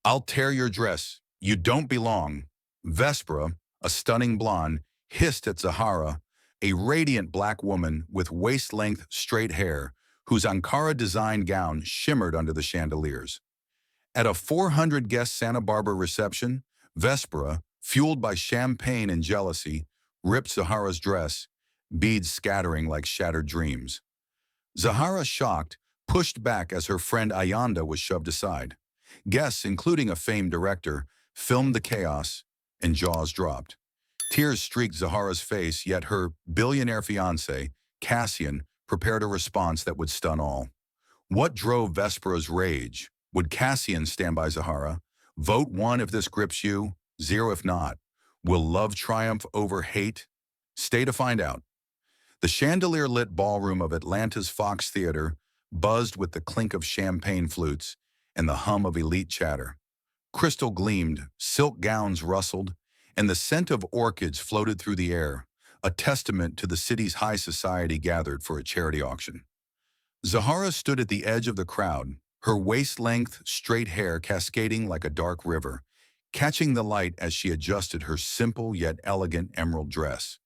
I'll tear your dress. You don't belong. Vespera, a stunning blonde, hissed at Zahara, a radiant black woman with waist-length straight hair whose Ankara-designed gown shimmered under the chandeliers. At a 400-guest Santa Barbara reception, Vespera, fueled by champagne and jealousy, ripped Zahara's dress, beads scattering like shattered dreams. Zahara, shocked, pushed back as her friend Ayanda was shoved aside. Guests, including a famed director, filmed the chaos, and jaws dropped. Tears streaked Zahara's face, yet her billionaire fiancé, Cassian, prepared a response that would stun all. What drove Vespera's rage? Would Cassian stand by Zahara? Vote 1 if this grips you, 0 if not. Will love triumph over hate? Stay to find out. The chandelier-lit ballroom of Atlanta's Fox Theater buzzed with the clink of champagne flutes and the hum of elite chatter. Crystal gleamed, silk gowns rustled, and the scent of orchids floated through the air, a testament to the city's high society gathered for a charity auction. Zahara stood at the edge of the crowd, her waist-length, straight hair cascading like a dark river, catching the light as she adjusted her simple yet elegant emerald dress.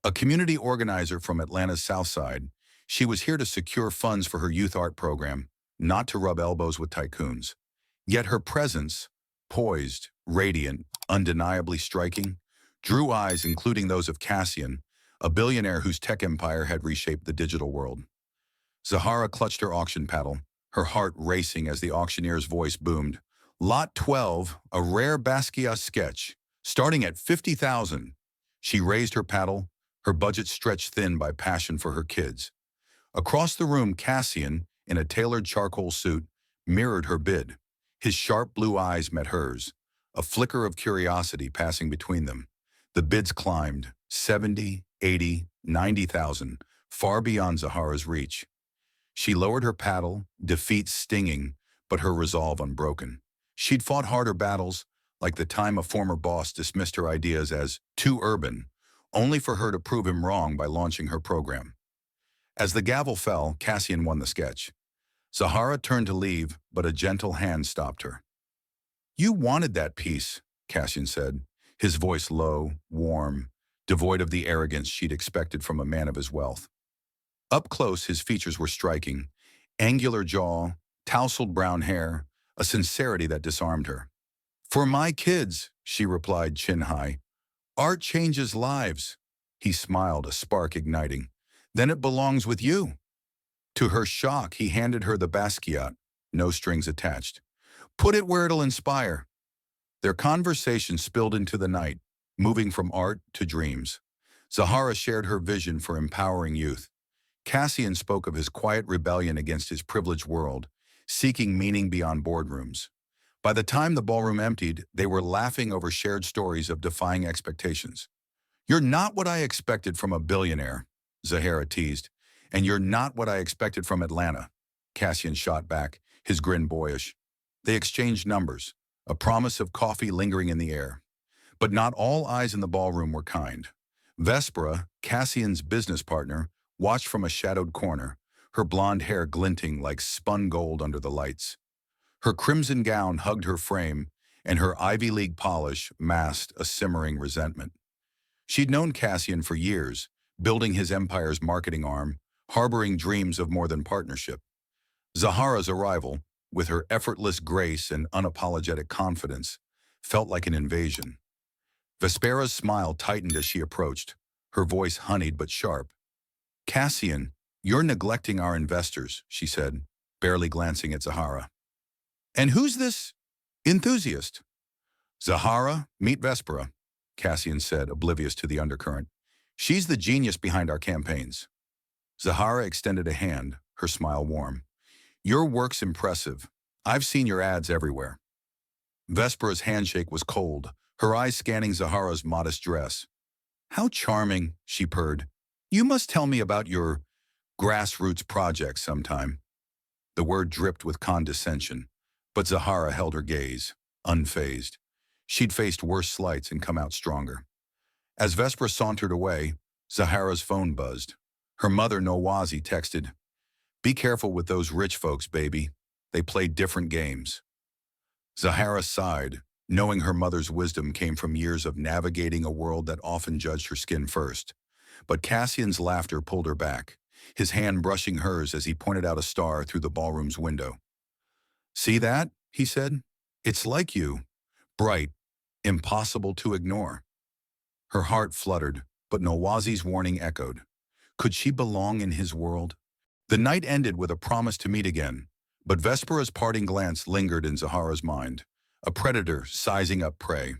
A community organizer from Atlanta's South Side, she was here to secure funds for her youth art program, not to rub elbows with tycoons. Yet her presence, poised, radiant, undeniably striking, drew eyes including those of Cassian, a billionaire whose tech empire had reshaped the digital world. Zahara clutched her auction paddle, her heart racing as the auctioneer's voice boomed. Lot 12, a rare Basquiat sketch, starting at $50,000. She raised her paddle, her budget stretched thin by passion for her kids. Across the room, Cassian, in a tailored charcoal suit, mirrored her bid. His sharp blue eyes met hers, a flicker of curiosity passing between them. The bids climbed, 70, 80, 90,000, far beyond Zahara's reach. She lowered her paddle, defeat stinging, but her resolve unbroken. She'd fought harder battles, like the time a former boss dismissed her ideas as too urban, only for her to prove him wrong by launching her program. As the gavel fell, Cassian won the sketch. Zahara turned to leave, but a gentle hand stopped her. You wanted that piece, Cassian said, his voice low, warm, devoid of the arrogance she'd expected from a man of his wealth. Up close, his features were striking, angular jaw, tousled brown hair, a sincerity that disarmed her. For my kids, she replied chin high. Art changes lives. He smiled, a spark igniting. Then it belongs with you. To her shock, he handed her the Basquiat, no strings attached. Put it where it'll inspire. Their conversation spilled into the night, moving from art to dreams. Zahara shared her vision for empowering youth. Cassian spoke of his quiet rebellion against his privileged world, seeking meaning beyond boardrooms. By the time the ballroom emptied, they were laughing over shared stories of defying expectations. You're not what I expected from a billionaire, Zahara teased, and you're not what I expected from Atlanta, Cassian shot back, his grin boyish. They exchanged numbers, a promise of coffee lingering in the air. But not all eyes in the ballroom were kind. Vespera, Cassian's business partner, watched from a shadowed corner, her blonde hair glinting like spun gold under the lights. Her crimson gown hugged her frame, and her Ivy League polish masked a simmering resentment. She'd known Cassian for years, building his empire's marketing arm, harboring dreams of more than partnership. Zahara's arrival, with her effortless grace and unapologetic confidence, felt like an invasion. Vespera's smile tightened as she approached, her voice honeyed but sharp. Cassian, you're neglecting our investors, she said, barely glancing at Zahara. And who's this enthusiast? Zahara, meet Vespera, Cassian said, oblivious to the undercurrent. She's the genius behind our campaigns. Zahara extended a hand, her smile warm. Your work's impressive. I've seen your ads everywhere. Vespera's handshake was cold, her eyes scanning Zahara's modest dress. How charming, she purred. You must tell me about your grassroots project sometime. The word dripped with condescension, but Zahara held her gaze, unfazed. She'd faced worse slights and come out stronger. As Vespera sauntered away, Zahara's phone buzzed. Her mother, Nowazi, texted, Be careful with those rich folks, baby. They play different games. Zahara sighed, knowing her mother's wisdom came from years of navigating a world that often judged her skin first. But Cassian's laughter pulled her back, his hand brushing hers as he pointed out a star through the ballroom's window. "See that?" he said. "It's like you. Bright, impossible to ignore." Her heart fluttered, but Nawazi's warning echoed. Could she belong in his world? The night ended with a promise to meet again, but Vespera's parting glance lingered in Zahara's mind, a predator sizing up prey.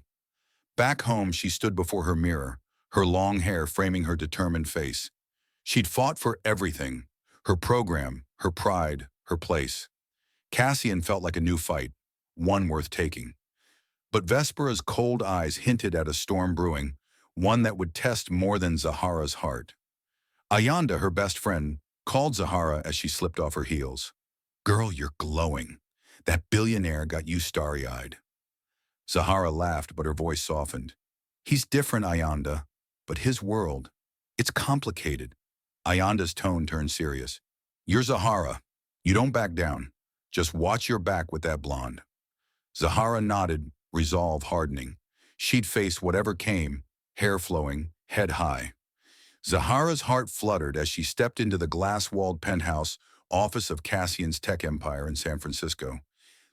Back home, she stood before her mirror, her long hair framing her determined face. She'd fought for everything, her program, her pride, her place. Cassian felt like a new fight, one worth taking. But Vespera's cold eyes hinted at a storm brewing, one that would test more than Zahara's heart. Ayanda, her best friend, called Zahara as she slipped off her heels. "Girl, you're glowing. That billionaire got you starry-eyed." Zahara laughed, but her voice softened. "He's different, Ayanda, but his world, it's complicated." Ayanda's tone turned serious. "You're Zahara. You don't back down. Just watch your back with that blonde." Zahara nodded, resolve hardening. She'd face whatever came, hair flowing, head high. Zahara's heart fluttered as she stepped into the glass-walled penthouse office of Cassian's tech empire in San Francisco,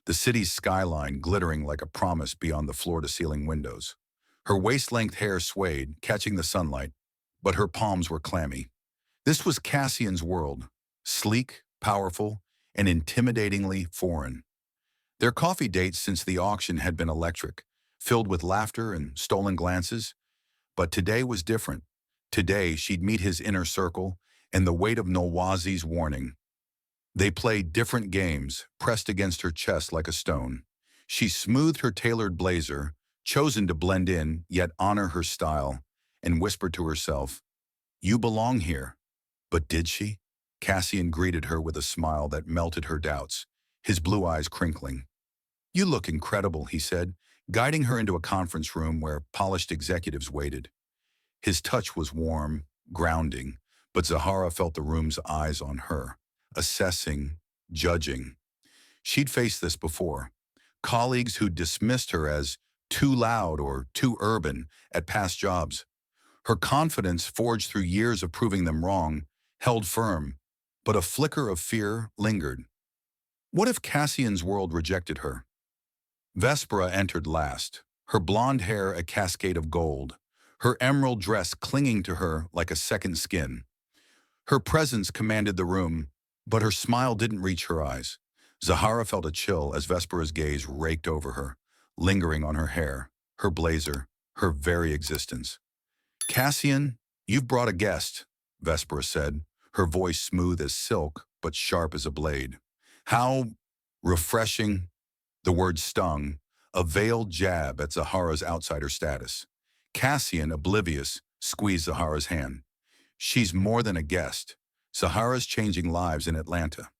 the city's skyline glittering like a promise beyond the floor-to-ceiling windows. Her waist-length hair swayed, catching the sunlight, but her palms were clammy. This was Cassian's world, sleek, powerful, and intimidatingly foreign. Their coffee dates since the auction had been electric, filled with laughter and stolen glances, but today was different. Today, she'd meet his inner circle and the weight of Nawazi's warning. They played different games, pressed against her chest like a stone. She smoothed her tailored blazer, chosen to blend in, yet honor her style, and whispered to herself, "You belong here." But did she? Cassian greeted her with a smile that melted her doubts, his blue eyes crinkling. "You look incredible," he said, guiding her into a conference room where polished executives waited. His touch was warm, grounding, but Zahara felt the room's eyes on her, assessing, judging. She'd faced this before. Colleagues who dismissed her as too loud or too urban at past jobs. Her confidence, forged through years of proving them wrong, held firm, but a flicker of fear lingered. What if Cassian's world rejected her? Vespera entered last, her blonde hair a cascade of gold, her emerald dress clinging to her like a second skin. Her presence commanded the room, but her smile didn't reach her eyes. Zahara felt a chill as Vespera's gaze raked over her, lingering on her hair, her blazer, her very existence. "Cassian, you've brought a guest," Vespera said, her voice smooth as silk but sharp as a blade. "How refreshing." The word stung, a veiled jab at Zahara's outsider status. Cassian, oblivious, squeezed Zahara's hand. "She's more than a guest. Zahara's changing lives in Atlanta."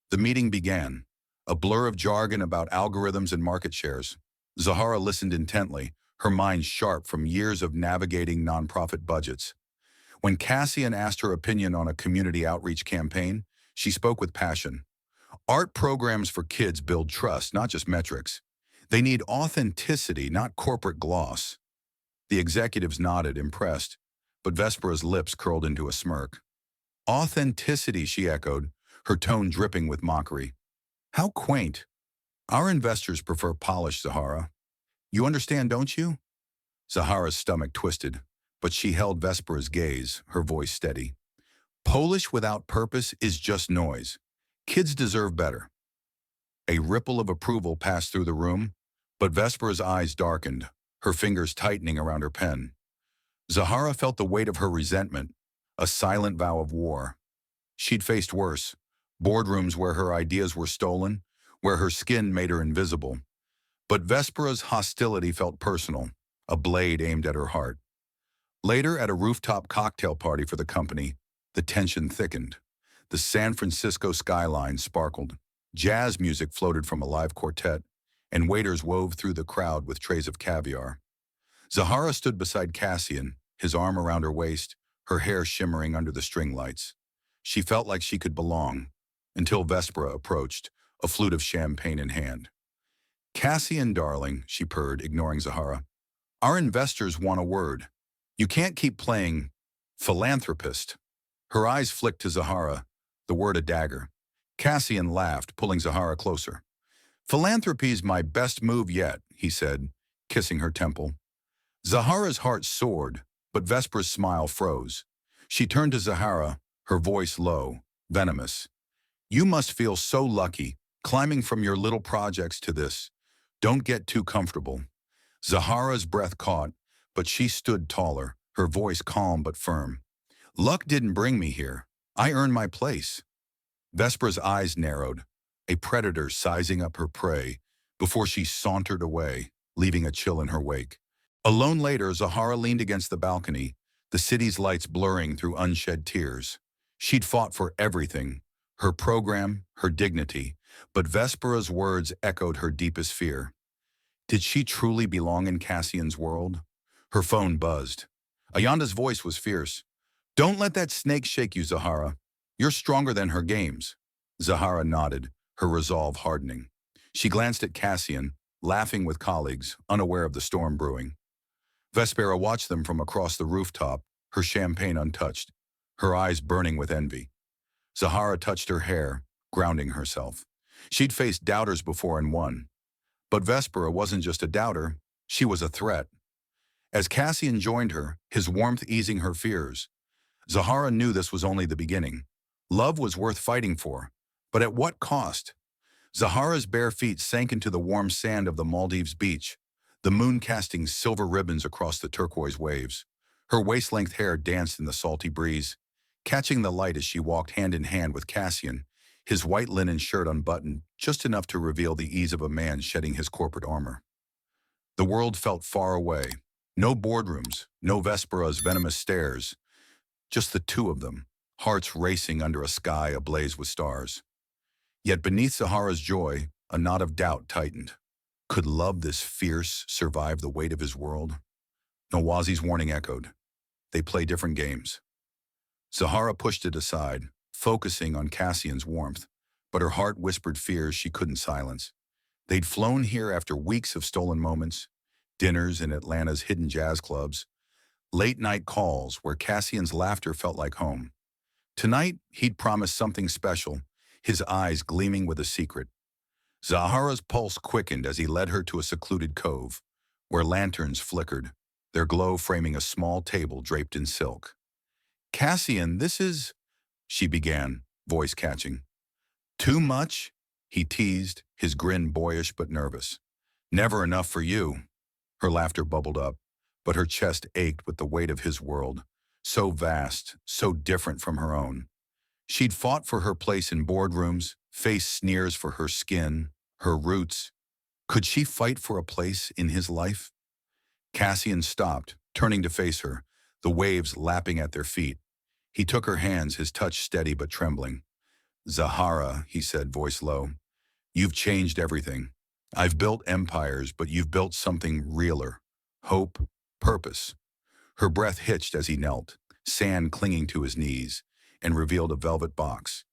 The meeting began, a blur of jargon about algorithms and market shares. Zahara listened intently, her mind sharp from years of navigating nonprofit budgets. When Cassian asked her opinion on a community outreach campaign, she spoke with passion. Art programs for kids build trust, not just metrics. They need authenticity, not corporate gloss. The executives nodded, impressed, but Vespera's lips curled into a smirk. "Authenticity," she echoed, her tone dripping with mockery. "How quaint. Our investors prefer polish, Zahara. You understand, don't you?" Zahara's stomach twisted, but she held Vespera's gaze, her voice steady. "Polish without purpose is just noise. Kids deserve better." A ripple of approval passed through the room, but Vespera's eyes darkened, her fingers tightening around her pen. Zahara felt the weight of her resentment, a silent vow of war. She'd faced worse, boardrooms where her ideas were stolen, where her skin made her invisible. But Vespera's hostility felt personal, a blade aimed at her heart. Later, at a rooftop cocktail party for the company, the tension thickened. The San Francisco skyline sparkled. Jazz music floated from a live quartet, and waiters wove through the crowd with trays of caviar. Zahara stood beside Cassian, his arm around her waist, her hair shimmering under the string lights. She felt like she could belong, until Vespera approached, a flute of champagne in hand. Cassian, darling, she purred, ignoring Zahara. Our investors want a word. You can't keep playing philanthropist. Her eyes flicked to Zahara, the word a dagger. Cassian laughed, pulling Zahara closer. Philanthropy's my best move yet, he said, kissing her temple. Zahara's heart soared, but Vesper's smile froze. She turned to Zahara, her voice low, venomous. You must feel so lucky, climbing from your little projects to this. Don't get too comfortable. Zahara's breath caught, but she stood taller, her voice calm but firm. Luck didn't bring me here. I earned my place. Vesper's eyes narrowed, a predator sizing up her prey, before she sauntered away, leaving a chill in her wake. Alone later, Zahara leaned against the balcony, the city's lights blurring through unshed tears. She'd fought for everything, her program, her dignity, but Vespera's words echoed her deepest fear. Did she truly belong in Cassian's world? Her phone buzzed. Ayanda's voice was fierce. Don't let that snake shake you, Zahara. You're stronger than her games. Zahara nodded, her resolve hardening. She glanced at Cassian, laughing with colleagues, unaware of the storm brewing. Vespera watched them from across the rooftop, her champagne untouched, her eyes burning with envy. Zahara touched her hair, grounding herself. She'd faced doubters before and won. But Vespera wasn't just a doubter, she was a threat. As Cassian joined her, his warmth easing her fears, Zahara knew this was only the beginning. Love was worth fighting for, but at what cost? Zahara's bare feet sank into the warm sand of the Maldives beach, the moon casting silver ribbons across the turquoise waves. Her waist-length hair danced in the salty breeze, catching the light as she walked hand in hand with Cassian, his white linen shirt unbuttoned, just enough to reveal the ease of a man shedding his corporate armor. The world felt far away. No boardrooms, no Vespera's venomous stares, just the two of them, hearts racing under a sky ablaze with stars. Yet beneath Zahara's joy, a knot of doubt tightened. Could love this fierce survive the weight of his world? Nawazi's warning echoed. They play different games. Zahara pushed it aside, focusing on Cassian's warmth, but her heart whispered fears she couldn't silence. They'd flown here after weeks of stolen moments, dinners in Atlanta's hidden jazz clubs, late-night calls where Cassian's laughter felt like home. Tonight, he'd promised something special, his eyes gleaming with a secret. Zahara's pulse quickened as he led her to a secluded cove, where lanterns flickered, their glow framing a small table draped in silk. Cassian, this is... she began, voice catching. Too much? He teased, his grin boyish but nervous. Never enough for you. Her laughter bubbled up, but her chest ached with the weight of his world, so vast, so different from her own. She'd fought for her place in boardrooms, faced sneers for her skin, her roots. Could she fight for a place in his life? Cassian stopped, turning to face her, the waves lapping at their feet. He took her hands, his touch steady but trembling. Zahara, he said, voice low, you've changed everything. I've built empires, but you've built something realer. Hope, purpose. Her breath hitched as he knelt, sand clinging to his knees, and revealed a velvet box.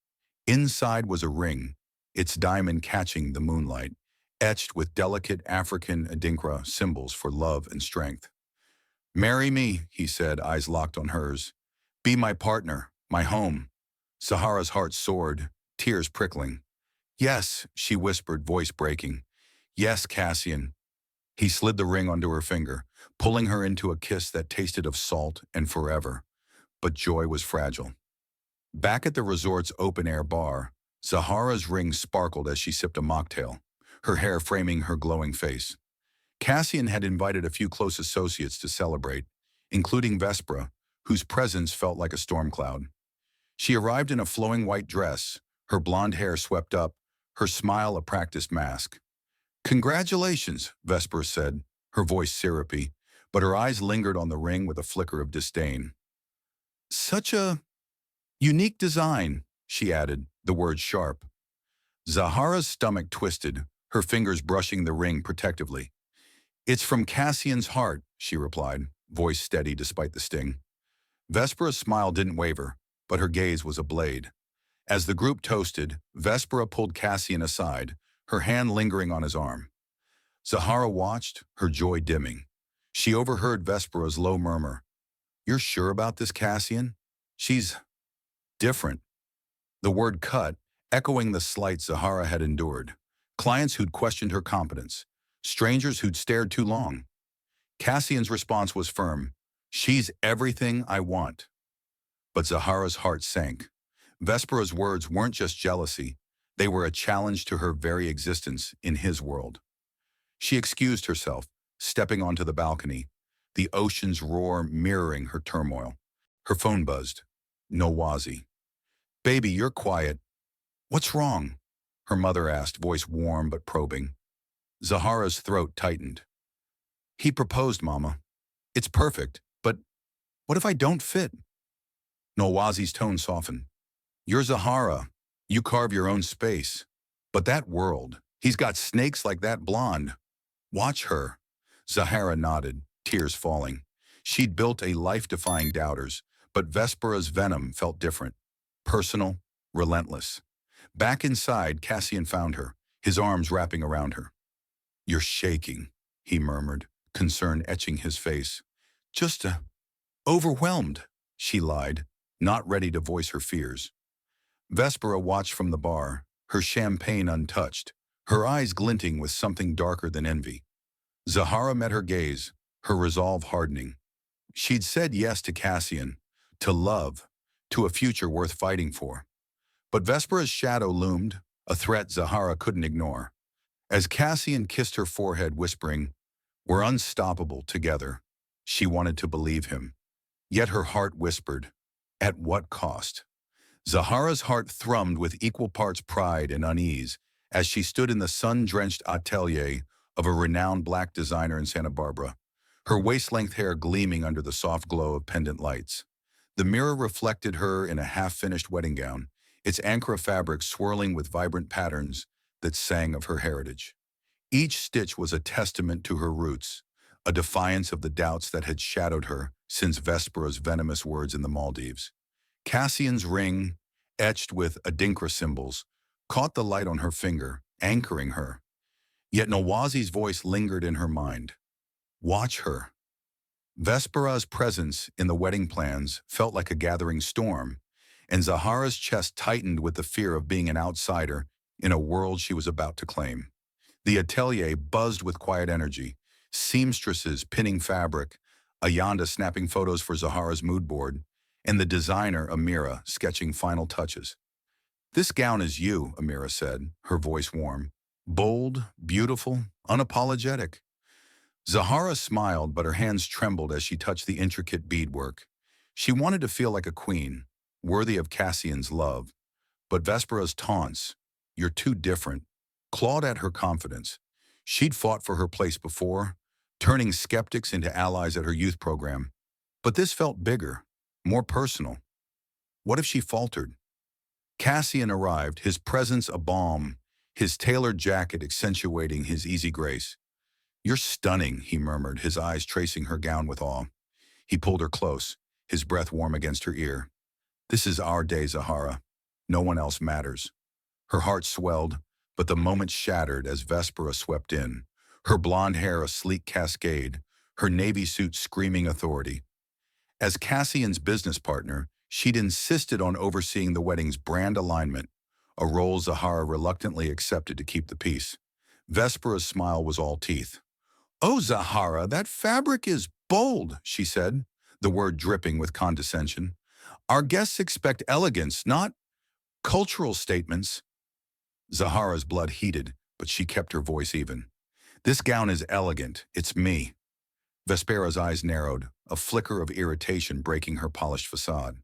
Inside was a ring, its diamond catching the moonlight, etched with delicate African adinkra symbols for love and strength. Marry me, he said, eyes locked on hers. Be my partner, my home. Zahara's heart soared, tears prickling. Yes, she whispered, voice breaking. Yes, Cassian. He slid the ring onto her finger, pulling her into a kiss that tasted of salt and forever. But joy was fragile. Back at the resort's open-air bar, Zahara's ring sparkled as she sipped a mocktail, her hair framing her glowing face. Cassian had invited a few close associates to celebrate, including Vespera, whose presence felt like a storm cloud. She arrived in a flowing white dress, her blonde hair swept up, her smile a practiced mask. Congratulations, Vespera said, her voice syrupy, but her eyes lingered on the ring with a flicker of disdain. Such a unique design, she added, the word sharp. Zahara's stomach twisted, her fingers brushing the ring protectively. It's from Cassian's heart, she replied, voice steady despite the sting. Vespera's smile didn't waver, but her gaze was a blade. As the group toasted, Vespera pulled Cassian aside, her hand lingering on his arm. Zahara watched, her joy dimming. She overheard Vespera's low murmur. "You're sure about this, Cassian? She's different." The word cut, echoing the slight Zahara had endured. Clients who'd questioned her competence. Strangers who'd stared too long. Cassian's response was firm. "She's everything I want." But Zahara's heart sank. Vespera's words weren't just jealousy. They were a challenge to her very existence in his world. She excused herself, stepping onto the balcony, the ocean's roar mirroring her turmoil. Her phone buzzed. No Wazi. "Baby, you're quiet. What's wrong?" her mother asked, voice warm but probing. Zahara's throat tightened. "He proposed, Mama. It's perfect, but what if I don't fit?" Nowazi's tone softened. "You're Zahara. You carve your own space. But that world, he's got snakes like that blonde. Watch her." Zahara nodded, tears falling. She'd built a life-defying doubters, but Vespera's venom felt different. Personal, relentless. Back inside, Cassian found her, his arms wrapping around her. "You're shaking," he murmured, concern etching his face. "Just overwhelmed," she lied, not ready to voice her fears. Vespera watched from the bar, her champagne untouched, her eyes glinting with something darker than envy. Zahara met her gaze, her resolve hardening. She'd said yes to Cassian, to love, to a future worth fighting for. But Vespera's shadow loomed, a threat Zahara couldn't ignore. As Cassian kissed her forehead, whispering, "We're unstoppable together," she wanted to believe him. Yet her heart whispered, "At what cost?" Zahara's heart thrummed with equal parts pride and unease as she stood in the sun-drenched atelier of a renowned black designer in Santa Barbara, her waist-length hair gleaming under the soft glow of pendant lights. The mirror reflected her in a half-finished wedding gown, its ankara fabric swirling with vibrant patterns that sang of her heritage. Each stitch was a testament to her roots, a defiance of the doubts that had shadowed her since Vespera's venomous words in the Maldives. Cassian's ring, etched with Adinkra symbols, caught the light on her finger, anchoring her. Yet Nawazi's voice lingered in her mind. "Watch her." Vespera's presence in the wedding plans felt like a gathering storm, and Zahara's chest tightened with the fear of being an outsider in a world she was about to claim. The atelier buzzed with quiet energy, seamstresses pinning fabric, Ayanda snapping photos for Zahara's mood board, and the designer, Amira, sketching final touches. "This gown is you," Amira said, her voice warm. "Bold, beautiful, unapologetic." Zahara smiled, but her hands trembled as she touched the intricate beadwork. She wanted to feel like a queen, worthy of Cassian's love. But Vespera's taunts, "You're too different," clawed at her confidence. She'd fought for her place before, turning skeptics into allies at her youth program. But this felt bigger, more personal. What if she faltered? Cassian arrived, his presence a balm, his tailored jacket accentuating his easy grace. "You're stunning," he murmured, his eyes tracing her gown with awe. He pulled her close, his breath warm against her ear. "This is our day, Zahara. No one else matters." Her heart swelled, but the moment shattered as Vespera swept in, her blonde hair a sleek cascade, her navy suit screaming authority. As Cassian's business partner, she'd insisted on overseeing the wedding's brand alignment, a role Zahara reluctantly accepted to keep the peace. Vespera's smile was all teeth. "Oh, Zahara, that fabric is bold," she said, the word dripping with condescension. "Our guests expect elegance, not cultural statements." Zahara's blood heated, but she kept her voice even. "This gown is elegant. It's me." Vespera's eyes narrowed, a flicker of irritation breaking her polished facade.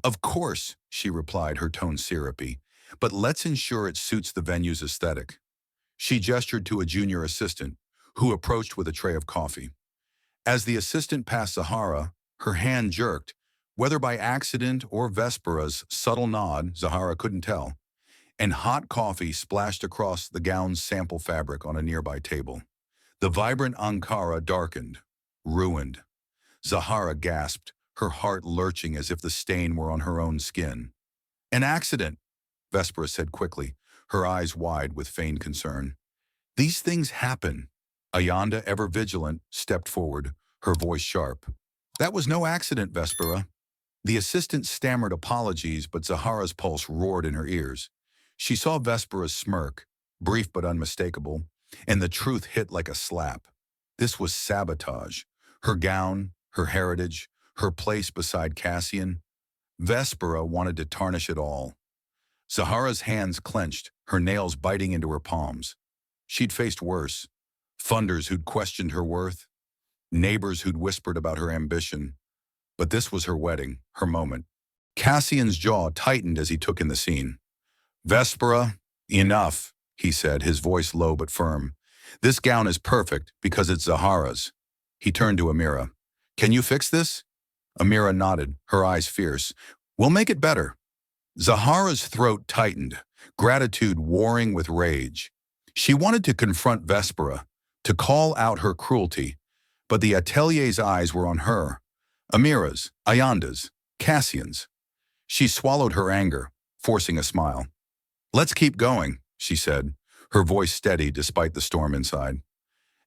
"Of course," she replied, her tone syrupy, "but let's ensure it suits the venue's aesthetic." She gestured to a junior assistant, who approached with a tray of coffee. As the assistant passed Zahara, her hand jerked, whether by accident or Vespera's subtle nod, Zahara couldn't tell, and hot coffee splashed across the gown's sample fabric on a nearby table. The vibrant Ankara darkened, ruined. Zahara gasped, her heart lurching as if the stain were on her own skin. "An accident," Vespera said quickly, her eyes wide with feigned concern. "These things happen. Ayanda, ever vigilant, stepped forward, her voice sharp. That was no accident, Vespera. The assistant stammered apologies, but Zahara's pulse roared in her ears. She saw Vespera's smirk, brief but unmistakable, and the truth hit like a slap. This was sabotage. Her gown, her heritage, her place beside Cassian. Vespera wanted to tarnish it all. Zahara's hands clenched, her nails biting into her palms. She'd faced worse. Funders who'd questioned her worth, neighbors who'd whispered about her ambition. But this was her wedding, her moment. Cassian's jaw tightened as he took in the scene. Vespera, enough, he said, his voice low but firm. This gown is perfect because it's Zahara's. He turned to Amira. Can you fix this? Amira nodded, her eyes fierce. We'll make it better. Zahara's throat tightened, gratitude warring with rage. She wanted to confront Vespera, to call out her cruelty, but the atelier's eyes were on her. Amira's, Ayanda's, Cassian's. She swallowed her anger, forcing a smile. Let's keep going, she said, her voice steady despite the storm inside.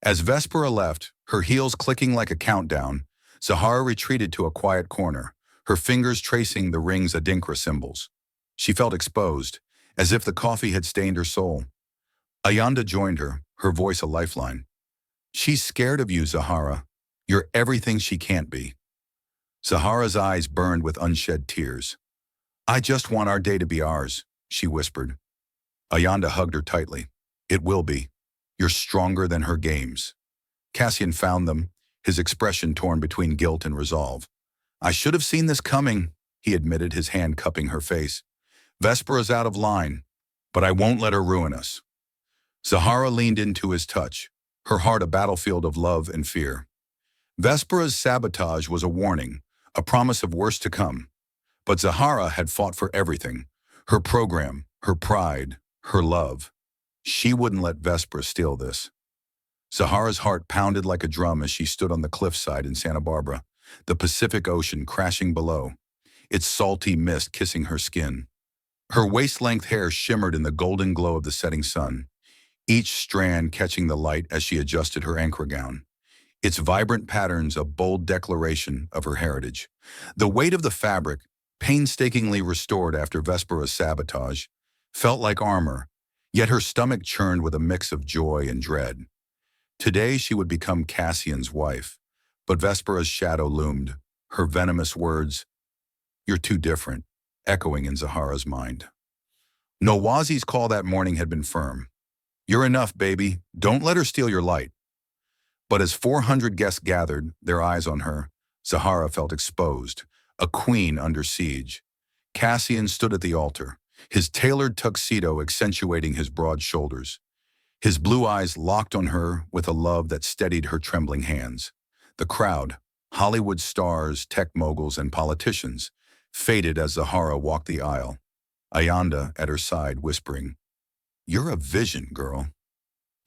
As Vespera left, her heels clicking like a countdown, Zahara retreated to a quiet corner, her fingers tracing the ring's Adinkra symbols. She felt exposed, as if the coffee had stained her soul. Ayanda joined her voice a lifeline. She's scared of you, Zahara. You're everything she can't be. Zahara's eyes burned with unshed tears. I just want our day to be ours, she whispered. Ayanda hugged her tightly. It will be. You're stronger than her games. Cassian found them, his expression torn between guilt and resolve. I should have seen this coming, he admitted, his hand cupping her face. Vespera's out of line, but I won't let her ruin us. Zahara leaned into his touch, her heart a battlefield of love and fear. Vespera's sabotage was a warning, a promise of worse to come. But Zahara had fought for everything, her program, her pride, her love. She wouldn't let Vespera steal this. Zahara's heart pounded like a drum as she stood on the cliffside in Santa Barbara, the Pacific Ocean crashing below, its salty mist kissing her skin. Her waist-length hair shimmered in the golden glow of the setting sun, each strand catching the light as she adjusted her anchor gown, its vibrant patterns a bold declaration of her heritage. The weight of the fabric, painstakingly restored after Vespera's sabotage, felt like armor, yet her stomach churned with a mix of joy and dread. Today she would become Cassian's wife, but Vespera's shadow loomed, her venomous words, "You're too different," echoing in Zahara's mind. Nowazi's call that morning had been firm. You're enough, baby. Don't let her steal your light. But as 400 guests gathered, their eyes on her, Zahara felt exposed, a queen under siege. Cassian stood at the altar, his tailored tuxedo accentuating his broad shoulders. His blue eyes locked on her with a love that steadied her trembling hands. The crowd, Hollywood stars, tech moguls, and politicians, faded as Zahara walked the aisle, Ayanda at her side whispering, "You're a vision, girl."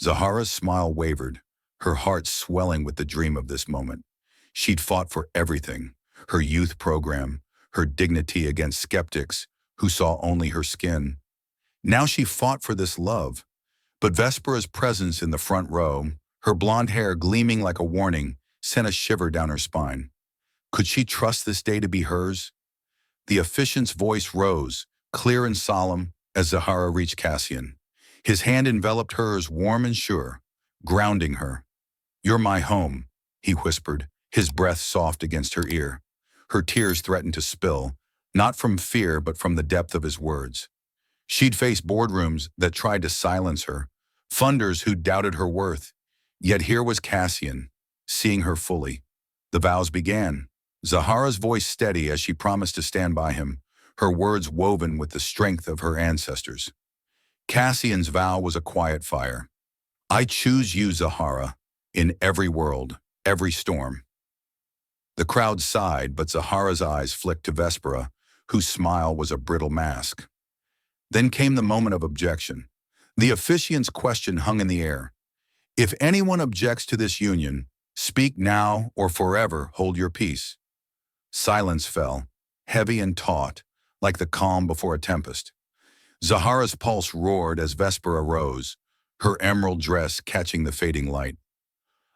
Zahara's smile wavered, her heart swelling with the dream of this moment. She'd fought for everything, her youth program, her dignity against skeptics who saw only her skin. Now she fought for this love. But Vespera's presence in the front row, her blonde hair gleaming like a warning, sent a shiver down her spine. Could she trust this day to be hers? The officiant's voice rose, clear and solemn, as Zahara reached Cassian. His hand enveloped hers warm and sure, grounding her. "You're my home," he whispered, his breath soft against her ear. Her tears threatened to spill, not from fear but from the depth of his words. She'd faced boardrooms that tried to silence her, funders who doubted her worth. Yet here was Cassian, seeing her fully. The vows began, Zahara's voice steady as she promised to stand by him, her words woven with the strength of her ancestors. Cassian's vow was a quiet fire. "I choose you, Zahara, in every world, every storm." The crowd sighed, but Zahara's eyes flicked to Vespera, whose smile was a brittle mask. Then came the moment of objection. The officiant's question hung in the air. "If anyone objects to this union, speak now or forever hold your peace." Silence fell, heavy and taut, like the calm before a tempest. Zahara's pulse roared as Vespera rose, her emerald dress catching the fading light.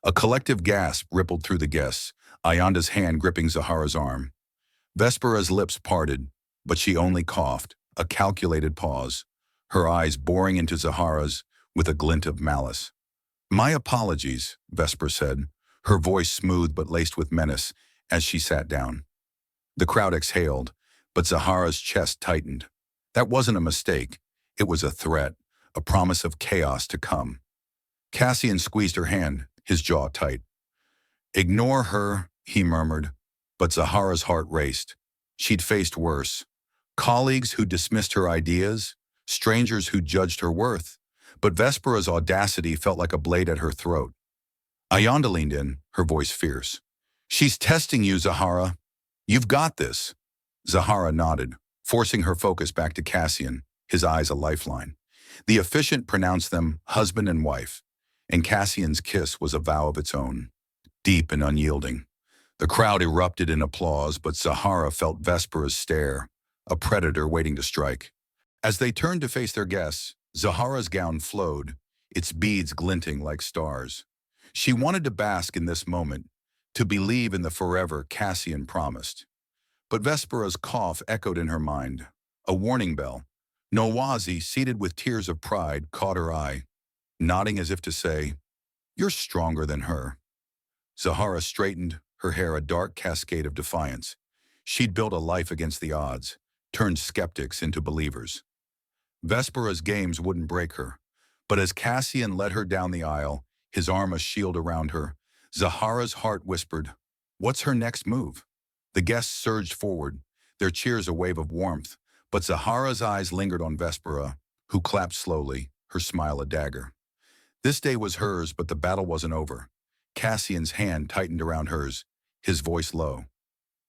A collective gasp rippled through the guests, Ayanda's hand gripping Zahara's arm. Vespera's lips parted, but she only coughed, a calculated pause, her eyes boring into Zahara's with a glint of malice. "My apologies," Vespera said, her voice smooth but laced with menace as she sat down. The crowd exhaled, but Zahara's chest tightened. That wasn't a mistake. It was a threat, a promise of chaos to come. Cassian squeezed her hand, his jaw tight. "Ignore her," he murmured, but Zahara's heart raced. She'd faced worse. Colleagues who dismissed her ideas, strangers who judged her worth, but Vespera's audacity felt like a blade at her throat. Ayanda leaned in, her voice fierce. "She's testing you, Zahara. You've got this." Zahara nodded, forcing her focus back to Cassian, his eyes a lifeline. The officiant pronounced them husband and wife, and Cassian's kiss was a vow of its own, deep and unyielding. The crowd erupted in applause, but Zahara felt Vespera's stare, a predator waiting to strike. As they turned to face their guests, Zahara's gown flowed, its beads glinting like stars. She wanted to bask in this moment, to believe in the forever Cassian promised. But Vespera's cough echoed in her mind, a warning bell. Nowazi, seated with tears of pride, caught her eye, nodding as if to say, "You're stronger than her." Zahara straightened, her hair a dark cascade of defiance. She'd built a life against the odds, turned skeptics into believers. Vespera's games wouldn't break her, but as Cassian led her down the aisle, his arm a shield around her, Zahara's heart whispered, "What's her next move?" The guests surged forward, their cheers a wave of warmth, but Zahara's eyes lingered on Vespera, who clapped slowly, her smile a dagger. This day was hers, but the battle wasn't over. Cassian's hand tightened around hers, his voice low.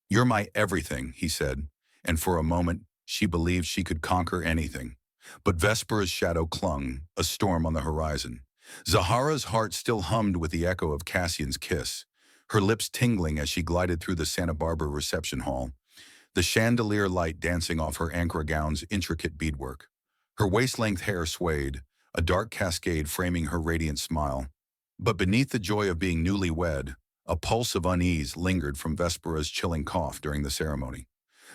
"You're my everything," he said, and for a moment she believed she could conquer anything. But Vespera's shadow clung, a storm on the horizon. Zahara's heart still hummed with the echo of Cassian's kiss, her lips tingling as she glided through the Santa Barbara reception hall, the chandelier light dancing off her Ankara gown's intricate beadwork. Her waist-length hair swayed, a dark cascade framing her radiant smile. But beneath the joy of being newlywed, a pulse of unease lingered from Vespera's chilling cough during the ceremony.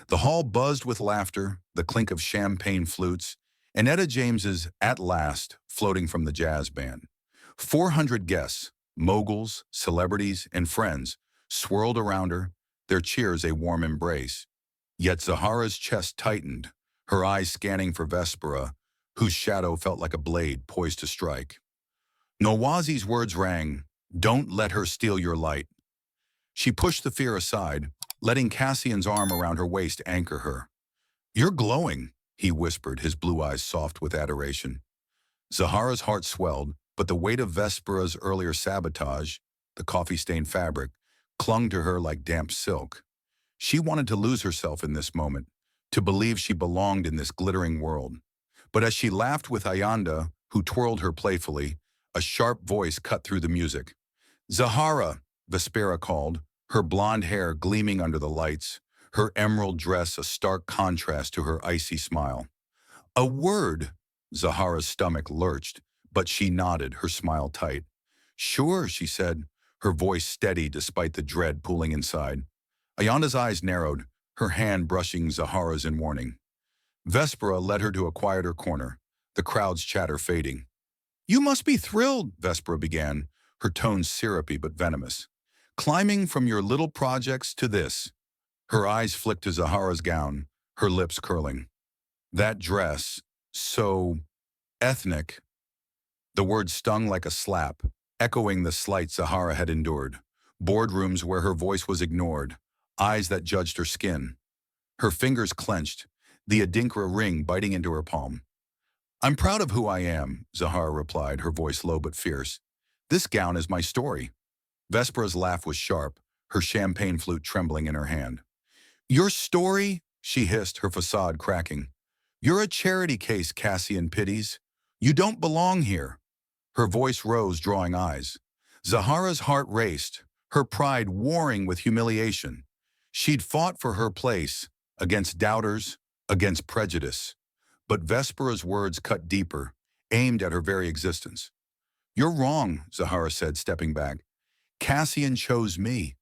The hall buzzed with laughter, the clink of champagne flutes, and Etta James's "At Last" floating from the jazz band. 400 guests, moguls, celebrities, and friends, swirled around her, their cheers a warm embrace. Yet Zahara's chest tightened, her eyes scanning for Vespera, whose shadow felt like a blade poised to strike. Nowazi's words rang, "Don't let her steal your light." She pushed the fear aside, letting Cassian's arm around her waist anchor her. "You're glowing," he whispered, his blue eyes soft with adoration. Zahara's heart swelled, but the weight of Vespera's earlier sabotage, the coffee-stained fabric, clung to her like damp silk. She wanted to lose herself in this moment, to believe she belonged in this glittering world. But as she laughed with Ayanda, who twirled her playfully, a sharp voice cut through the music. "Zahara," Vespera called, her blonde hair gleaming under the lights, her emerald dress a stark contrast to her icy smile. "A word!" Zahara's stomach lurched, but she nodded, her smile tight. "Sure," she said, her voice steady despite the dread pooling inside. Ayanda's eyes narrowed, her hand brushing Zahara's in warning. Vespera led her to a quieter corner, the crowd's chatter fading. "You must be thrilled," Vespera began, her tone syrupy but venomous. "Climbing from your little projects to this." Her eyes flicked to Zahara's gown, her lips curling. "That dress, so ethnic." The word stung like a slap, echoing the slight Zahara had endured. Boardrooms where her voice was ignored, eyes that judged her skin. Her fingers clenched, the Adinkra ring biting into her palm. "I'm proud of who I am," Zahara replied, her voice low but fierce. "This gown is my story." Vespera's laugh was sharp, her champagne flute trembling in her hand. "Your story?" she hissed, her facade cracking. "You're a charity case, Cassian pities. You don't belong here." Her voice rose, drawing eyes. Zahara's heart raced, her pride warring with humiliation. She'd fought for her place, against doubters, against prejudice. But Vespera's words cut deeper, aimed at her very existence. "You're wrong," Zahara said, stepping back. Cassian chose me.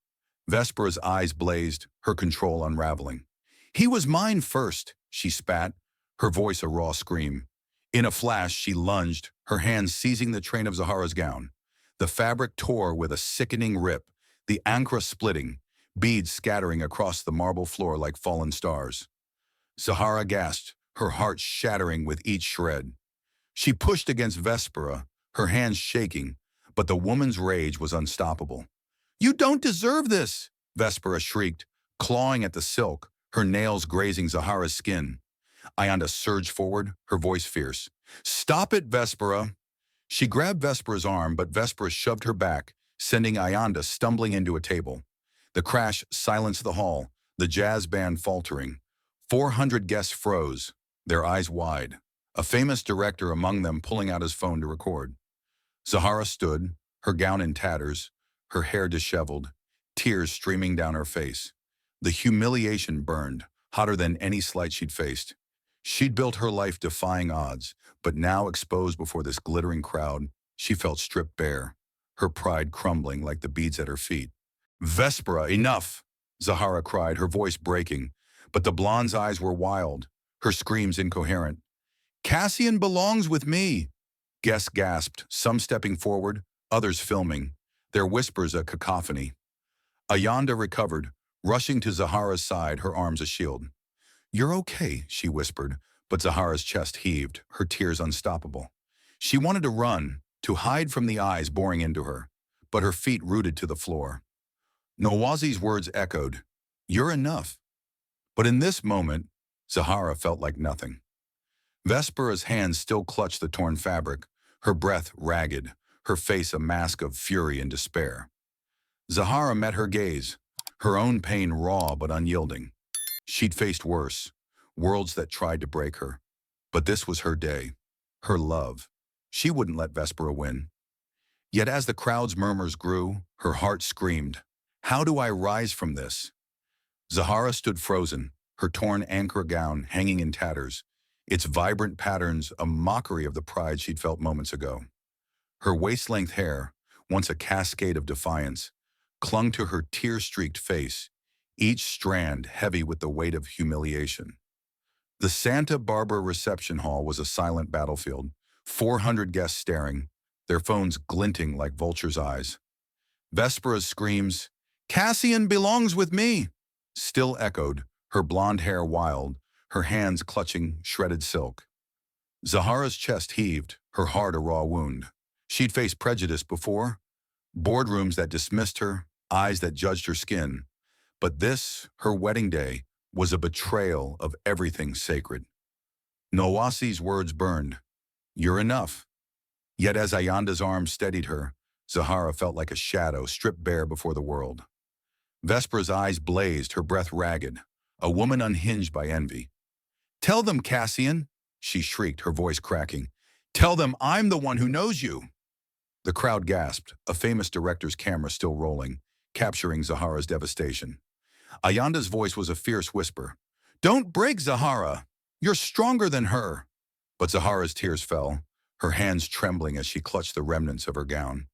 Vespera's eyes blazed, her control unraveling. He was mine first, she spat, her voice a raw scream. In a flash, she lunged, her hands seizing the train of Zahara's gown. The fabric tore with a sickening rip, the ankara splitting, beads scattering across the marble floor like fallen stars. Zahara gasped, her heart shattering with each shred. She pushed against Vespera, her hands shaking, but the woman's rage was unstoppable. You don't deserve this, Vespera shrieked, clawing at the silk, her nails grazing Zahara's skin. Ayanda surged forward, her voice fierce. Stop it, Vespera! She grabbed Vespera's arm, but Vespera shoved her back, sending Ayanda stumbling into a table. The crash silenced the hall, the jazz band faltering. 400 guests froze, their eyes wide, a famous director among them pulling out his phone to record. Zahara stood, her gown in tatters, her hair disheveled, tears streaming down her face. The humiliation burned, hotter than any slight she'd faced. She'd built her life defying odds, but now exposed before this glittering crowd, she felt stripped bare, her pride crumbling like the beads at her feet. Vespera, enough! Zahara cried, her voice breaking, but the blonde's eyes were wild, her screams incoherent. Cassian belongs with me! Guests gasped, some stepping forward, others filming, their whispers a cacophony. Ayanda recovered, rushing to Zahara's side, her arms a shield. You're okay, she whispered, but Zahara's chest heaved, her tears unstoppable. She wanted to run, to hide from the eyes boring into her, but her feet rooted to the floor. Nawazi's words echoed, You're enough. But in this moment, Zahara felt like nothing. Vespera's hands still clutched the torn fabric, her breath ragged, her face a mask of fury and despair. Zahara met her gaze, her own pain raw but unyielding. She'd faced worse, worlds that tried to break her. But this was her day, her love. She wouldn't let Vespera win. Yet as the crowd's murmurs grew, her heart screamed, How do I rise from this? Zahara stood frozen, her torn ankara gown hanging in tatters, its vibrant patterns a mockery of the pride she'd felt moments ago. Her waist-length hair, once a cascade of defiance, clung to her tear-streaked face, each strand heavy with the weight of humiliation. The Santa Barbara reception hall was a silent battlefield, 400 guests staring, their phones glinting like vultures' eyes. Vespera's screams, Cassian belongs with me, still echoed, her blonde hair wild, her hands clutching shredded silk. Zahara's chest heaved, her heart a raw wound. She'd faced prejudice before, boardrooms that dismissed her, eyes that judged her skin. But this, her wedding day, was a betrayal of everything sacred. Nawasi's words burned. You're enough. Yet as Ayanda's arms steadied her, Zahara felt like a shadow stripped bare before the world. Vespera's eyes blazed, her breath ragged, a woman unhinged by envy. Tell them, Cassian, she shrieked, her voice cracking. Tell them I'm the one who knows you. The crowd gasped, a famous director's camera still rolling, capturing Zahara's devastation. Ayanda's voice was a fierce whisper. Don't break, Zahara. You're stronger than her. But Zahara's tears fell, her hands trembling as she clutched the remnants of her gown.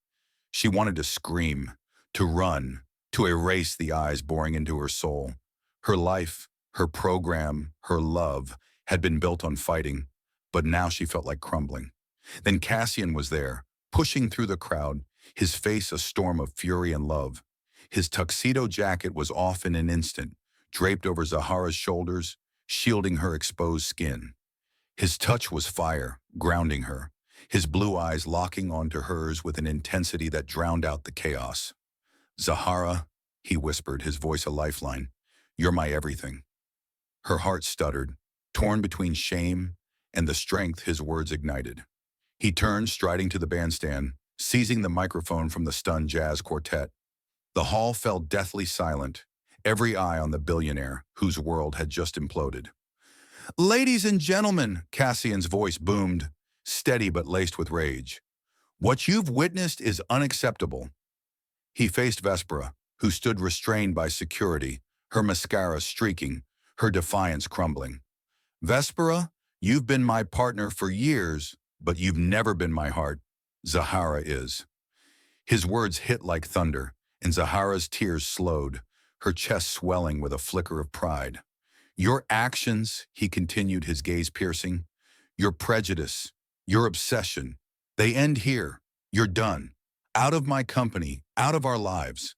She wanted to scream, to run, to erase the eyes boring into her soul. Her life, her program, her love had been built on fighting, but now she felt like crumbling. Then Cassian was there, pushing through the crowd, his face a storm of fury and love. His tuxedo jacket was off in an instant, draped over Zahara's shoulders, shielding her exposed skin. His touch was fire, grounding her, his blue eyes locking onto hers with an intensity that drowned out the chaos. Zahara, he whispered, his voice a lifeline, you're my everything. Her heart stuttered, torn between shame and the strength his words ignited. He turned, striding to the bandstand, seizing the microphone from the stunned jazz quartet. The hall fell deathly silent, every eye on the billionaire whose world had just imploded. Ladies and gentlemen, Cassian's voice boomed, steady but laced with rage. What you've witnessed is unacceptable. He faced Vespera, who stood restrained by security, her mascara streaking, her defiance crumbling. Vespera, you've been my partner for years, but you've never been my heart. Zahara is. His words hit like thunder, and Zahara's tears slowed, her chest swelling with a flicker of pride. Your actions, he continued, his gaze piercing, your prejudice, your obsession, they end here. You're done. Out of my company, out of our lives.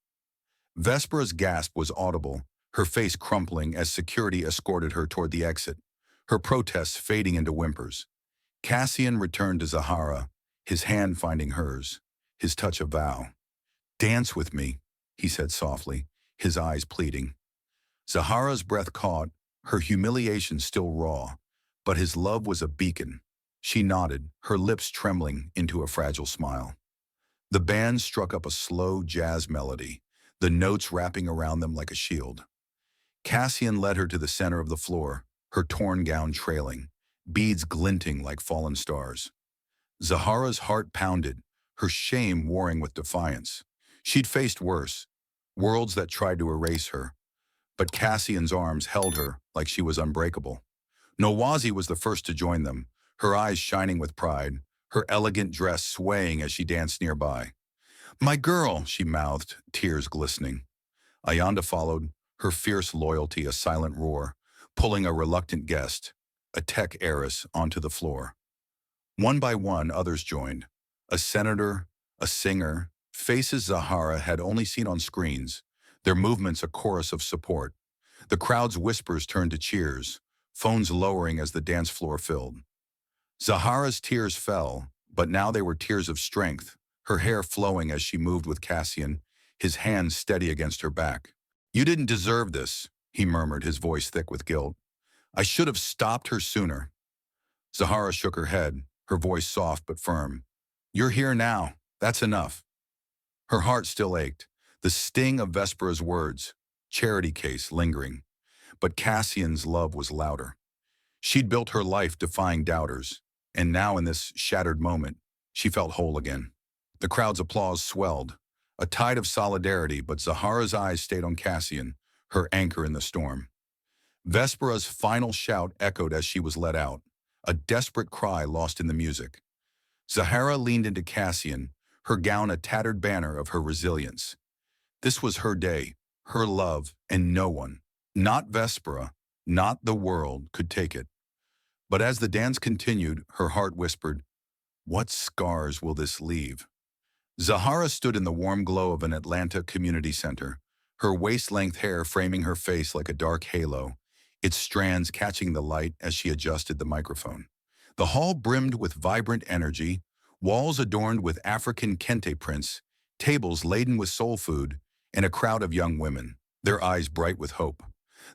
Vespera's gasp was audible, her face crumpling as security escorted her toward the exit, her protests fading into whimpers. Cassian returned to Zahara, his hand finding hers, his touch a vow. Dance with me, he said softly, his eyes pleading. Zahara's breath caught, her humiliation still raw, but his love was a beacon. She nodded, her lips trembling into a fragile smile. The band struck up a slow jazz melody, the notes wrapping around them like a shield. Cassian led her to the center of the floor, her torn gown trailing, beads glinting like fallen stars. Zahara's heart pounded, her shame warring with defiance. She'd faced worse, worlds that tried to erase her, but Cassian's arms held her like she was unbreakable. Nowazi was the first to join them, her eyes shining with pride, her elegant dress swaying as she danced nearby. My girl, she mouthed, tears glistening. Ayanda followed, her fierce loyalty a silent roar, pulling a reluctant guest, a tech heiress, onto the floor. One by one, others joined. A senator, a singer, faces Zahara had only seen on screens, their movements a chorus of support. The crowd's whispers turned to cheers, phones lowering as the dance floor filled. Zahara's tears fell, but now they were tears of strength, her hair flowing as she moved with Cassian, his hands steady against her back. You didn't deserve this, he murmured, his voice thick with guilt. I should have stopped her sooner. Zahara shook her head, her voice soft but firm. You're here now. That's enough. Her heart still ached, the sting of Vespera's words, charity case lingering. But Cassian's love was louder. She'd built her life defying doubters, and now in this shattered moment, she felt whole again. The crowd's applause swelled, a tide of solidarity, but Zahara's eyes stayed on Cassian, her anchor in the storm. Vespera's final shout echoed as she was let out, a desperate cry lost in the music. Zahara leaned into Cassian, her gown a tattered banner of her resilience. This was her day, her love, and no one, not Vespera, not the world, could take it. But as the dance continued, her heart whispered, what scars will this leave? Zahara stood in the warm glow of an Atlanta community center, her waist-length hair framing her face like a dark halo, its strands catching the light as she adjusted the microphone. The hall brimmed with vibrant energy, walls adorned with African kente prints, tables laden with soul food, and a crowd of young women, their eyes bright with hope.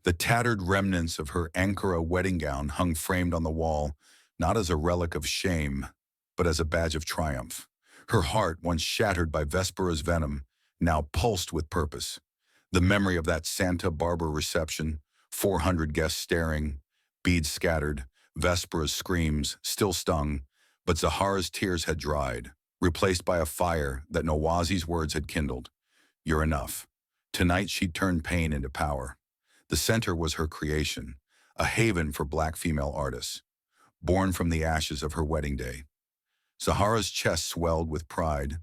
The tattered remnants of her Ankara wedding gown hung framed on the wall, not as a relic of shame, but as a badge of triumph. Her heart, once shattered by Vespera's venom, now pulsed with purpose. The memory of that Santa Barbara reception, 400 guests staring, beads scattered, Vespera's screams still stung, but Zahara's tears had dried, replaced by a fire that Nowazi's words had kindled. You're enough. Tonight she'd turned pain into power. The center was her creation, a haven for Black female artists, born from the ashes of her wedding day. Zahara's chest swelled with pride,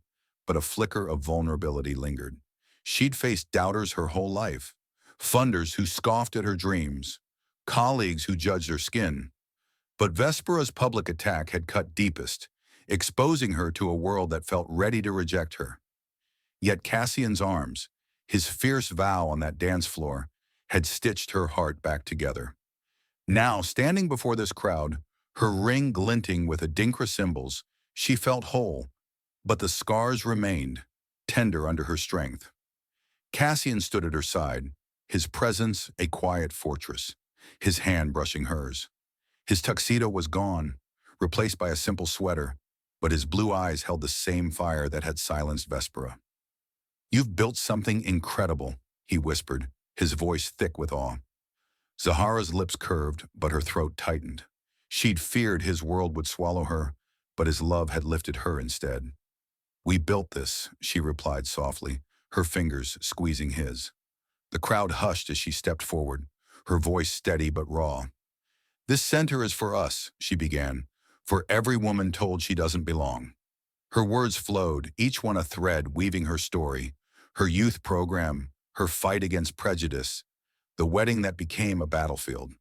but a flicker of vulnerability lingered. She'd faced doubters her whole life, funders who scoffed at her dreams, colleagues who judged her skin. But Vespera's public attack had cut deepest, exposing her to a world that felt ready to reject her. Yet Cassian's arms, his fierce vow on that dance floor, had stitched her heart back together. Now, standing before this crowd, her ring glinting with Adinkra symbols, she felt whole, but the scars remained, tender under her strength. Cassian stood at her side, his presence a quiet fortress, his hand brushing hers. His tuxedo was gone, replaced by a simple sweater, but his blue eyes held the same fire that had silenced Vespera. You've built something incredible, he whispered, his voice thick with awe. Zahara's lips curved, but her throat tightened. She'd feared his world would swallow her, but his love had lifted her instead. We built this, she replied softly, her fingers squeezing his. The crowd hushed as she stepped forward, her voice steady but raw. This center is for us, she began, for every woman told she doesn't belong. Her words flowed, each one a thread weaving her story, her youth program, her fight against prejudice, the wedding that became a battlefield.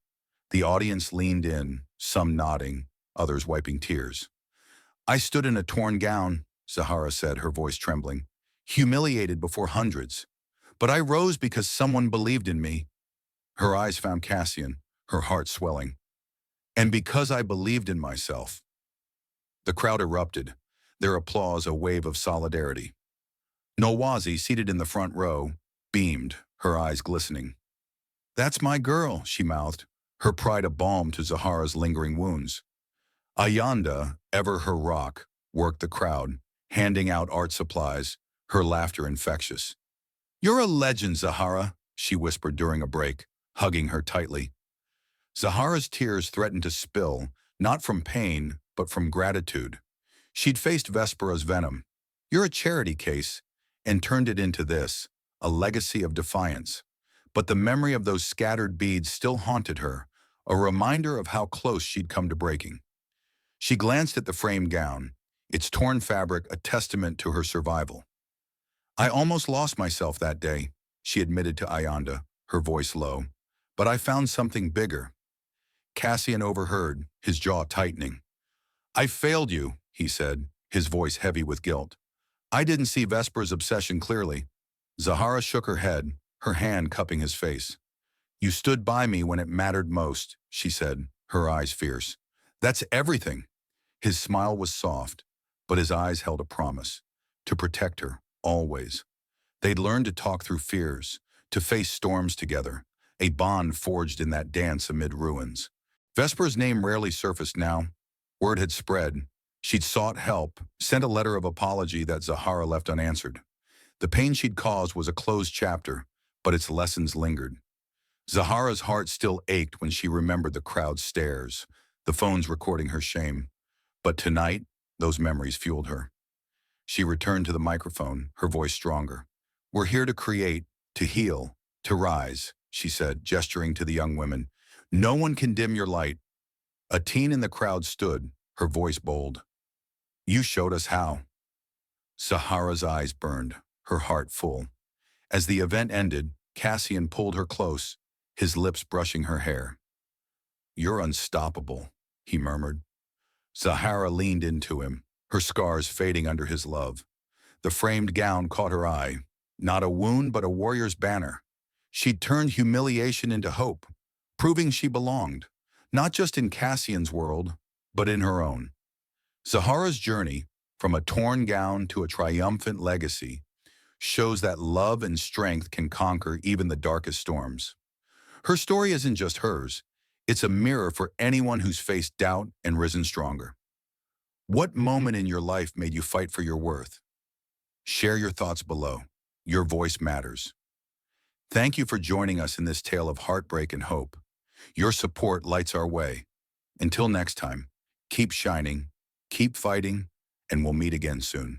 The audience leaned in, some nodding, others wiping tears. I stood in a torn gown, Zahara said, her voice trembling, humiliated before hundreds. But I rose because someone believed in me. Her eyes found Cassian, her heart swelling. And because I believed in myself. The crowd erupted, their applause a wave of solidarity. Nolwazi, seated in the front row, beamed, her eyes glistening. That's my girl, she mouthed, her pride a balm to Zahara's lingering wounds. Ayanda, ever her rock, worked the crowd, handing out art supplies, her laughter infectious. You're a legend, Zahara, she whispered during a break, hugging her tightly. Zahara's tears threatened to spill, not from pain, but from gratitude. She'd faced Vespera's venom. You're a charity case, and turned it into this, a legacy of defiance. But the memory of those scattered beads still haunted her, a reminder of how close she'd come to breaking. She glanced at the framed gown, its torn fabric a testament to her survival. I almost lost myself that day, she admitted to Ayanda, her voice low. But I found something bigger. Cassian overheard, his jaw tightening. I failed you, he said, his voice heavy with guilt. I didn't see Vespera's obsession clearly. Zahara shook her head, her hand cupping his face. You stood by me when it mattered most, she said, her eyes fierce. That's everything. His smile was soft, but his eyes held a promise. To protect her, always. They'd learned to talk through fears, to face storms together, a bond forged in that dance amid ruins. Vespera's name rarely surfaced now. Word had spread. She'd sought help, sent a letter of apology that Zahara left unanswered. The pain she'd caused was a closed chapter, but its lessons lingered. Zahara's heart still ached when she remembered the crowd's stares, the phones recording her shame. But tonight, those memories fueled her. She returned to the microphone, her voice stronger. We're here to create, to heal, to rise, she said, gesturing to the young women. No one can dim your light. A teen in the crowd stood, her voice bold. You showed us how. Zahara's eyes burned, her heart full. As the event ended, Cassian pulled her close, his lips brushing her hair. You're unstoppable, he murmured. Zahara leaned into him, her scars fading under his love. The framed gown caught her eye, not a wound but a warrior's banner. She'd turned humiliation into hope, proving she belonged, not just in Cassian's world, but in her own. Zahara's journey, from a torn gown to a triumphant legacy, shows that love and strength can conquer even the darkest storms. Her story isn't just hers, it's a mirror for anyone who's faced doubt and risen stronger. What moment in your life made you fight for your worth? Share your thoughts below. Your voice matters. Thank you for joining us in this tale of heartbreak and hope. Your support lights our way. Until next time, keep shining, keep fighting, and we'll meet again soon.